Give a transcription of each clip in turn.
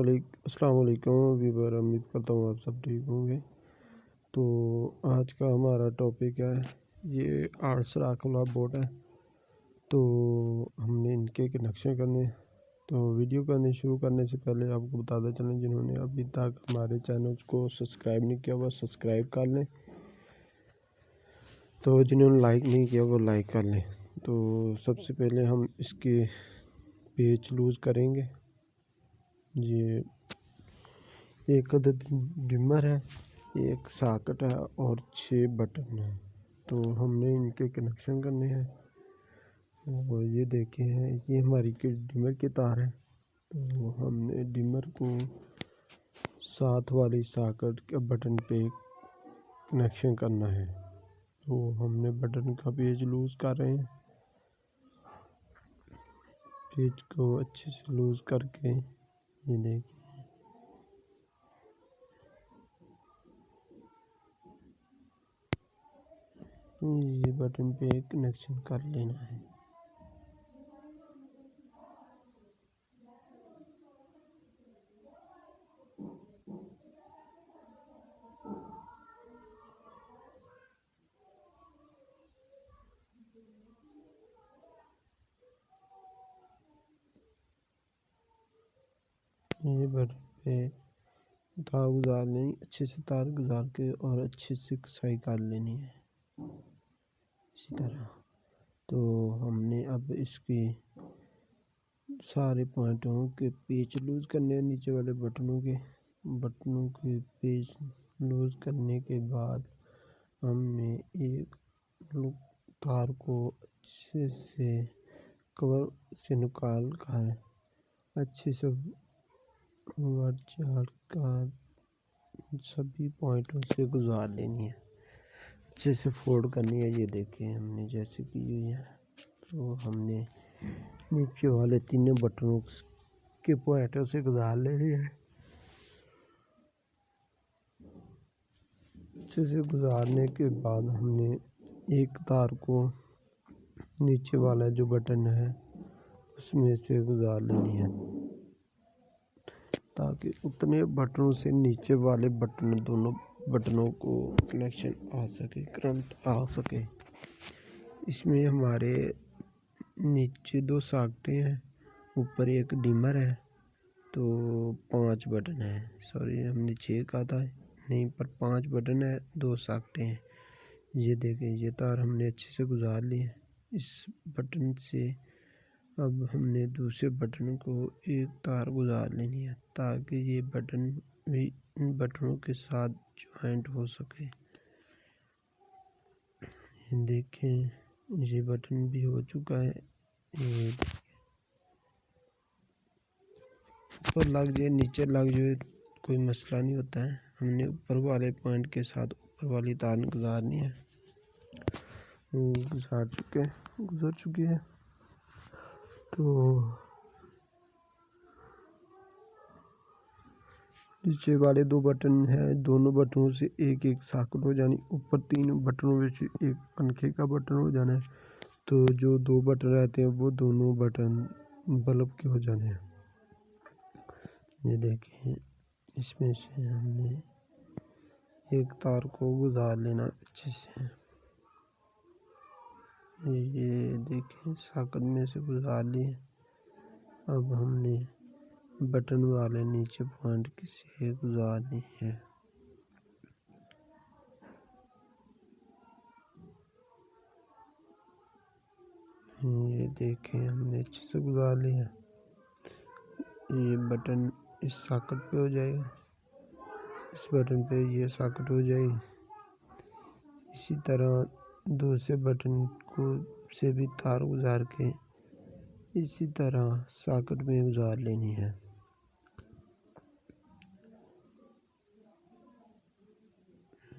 अस्सलाम वालेकुम वीवर। उम्मीद करता हूँ आप सब ठीक होंगे। तो आज का हमारा टॉपिक है, ये 8 सुराख वाला बोट है। तो हमने इनके कनेक्शन करने। तो वीडियो करने शुरू करने से पहले आपको बताते चलें, जिन्होंने अभी तक हमारे चैनल को सब्सक्राइब नहीं किया वो सब्सक्राइब कर लें। तो जिन्होंने लाइक नहीं किया वो लाइक कर लें। तो सबसे पहले हम इसके पेच लूज़ करेंगे। ये एक अदद डिमर है, एक सॉकेट है और 6 बटन हैं। तो हमने इनके कनेक्शन करने हैं। और ये देखे हैं, ये हमारी डिमर की तार है। तो हमने डिमर को साथ वाली सॉकेट के बटन पे कनेक्शन करना है। तो हमने बटन का पेज लूज़ कर रहे हैं। पेज को अच्छे से लूज़ करके ये देखिए, ये बटन पे कनेक्शन कर लेना है। ये बटन पे तार गुजार लेनी, अच्छे से तार गुजार के और अच्छे से कसाई कर लेनी है इसी तरह। तो हमने अब इसके सारे पॉइंटों के पेच लूज़ करने हैं। नीचे वाले बटनों के पेच लूज़ करने के बाद हमने एक तार को अच्छे से कवर से निकाल कर अच्छे से वर्ड का सभी पॉइंटों से गुजार लेनी है, अच्छे से फोल्ड करनी है। ये देखिए हमने जैसे की हुई है। तो हमने नीचे वाले तीनों बटनों के पॉइंटों से गुजार लेनी है। अच्छे से गुजारने के बाद हमने एक तार को नीचे वाला जो बटन है उसमें से गुजार लेनी है, ताकि उतने बटनों से नीचे वाले दोनों बटनों को कनेक्शन आ सके, करंट आ सके। इसमें हमारे नीचे 2 सॉकेटें हैं, ऊपर एक डिमर है। तो 5 बटन है, सॉरी हमने 6 कहा था, नहीं पर 5 बटन है, 2 सॉकेटें हैं। ये देखें, ये तार हमने अच्छे से गुजार ली है। इस बटन से अब हमने दूसरे बटन को एक तार गुजार लेनी है, ताकि ये बटन भी इन बटनों के साथ ज्वाइंट हो सके। ये देखें, ये बटन भी हो चुका है। ये ऊपर लग जाए नीचे लग जाए कोई मसला नहीं होता है। हमने ऊपर वाले पॉइंट के साथ ऊपर वाली तार गुजारनी है। गुजर चुकी है। तो नीचे वाले 2 बटन हैं, दोनों बटनों से एक एक सॉकेट हो जानी। ऊपर 3 बटनों में से एक पंखे का बटन हो जाना है। तो जो 2 बटन रहते हैं वो दोनों बटन बल्ब के हो जाने हैं। ये देखिए, इसमें से हमने एक तार को गुजार लेना अच्छे से। ये देखिए, सॉकेट में से गुजार लिए। अब हमने बटन वाले नीचे पॉइंट से गुजारनी है। ये देखें, हमने अच्छे से गुजार लिया। ये बटन इस सॉकेट पे हो जाएगा, इस बटन पे ये सॉकेट हो जाएगी। इसी तरह दूसरे बटन को से भी तार गुजार के इसी तरह सॉकेट में गुजार लेनी है।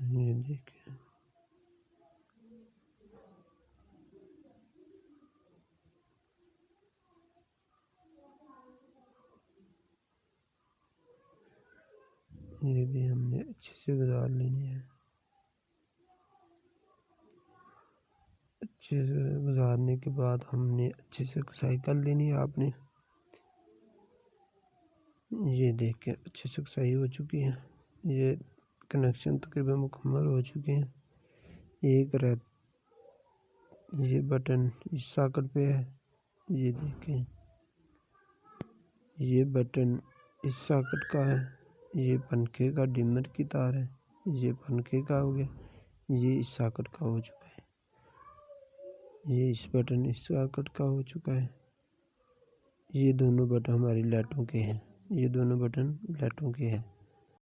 ये देखिए, ये भी हमने अच्छे से गुजार लेनी है। अच्छे से गुजारने के बाद हमने अच्छे से कसाई कर लेनी है। आपने ये देखिए अच्छे से सही हो चुकी है। ये कनेक्शन तकरीबन मुकम्मल हो चुके हैं। एक ये बटन इस सॉकेट पे है, ये देखें ये बटन इस सॉकेट का है। ये पंखे का डिमर की तार है, ये पंखे का हो गया, ये इस सॉकेट का हो चुका है। ये इस बटन इस सॉकेट का हो चुका है। ये दोनों बटन हमारी लाइटों के हैं, ये दोनों बटन लाइटों के हैं।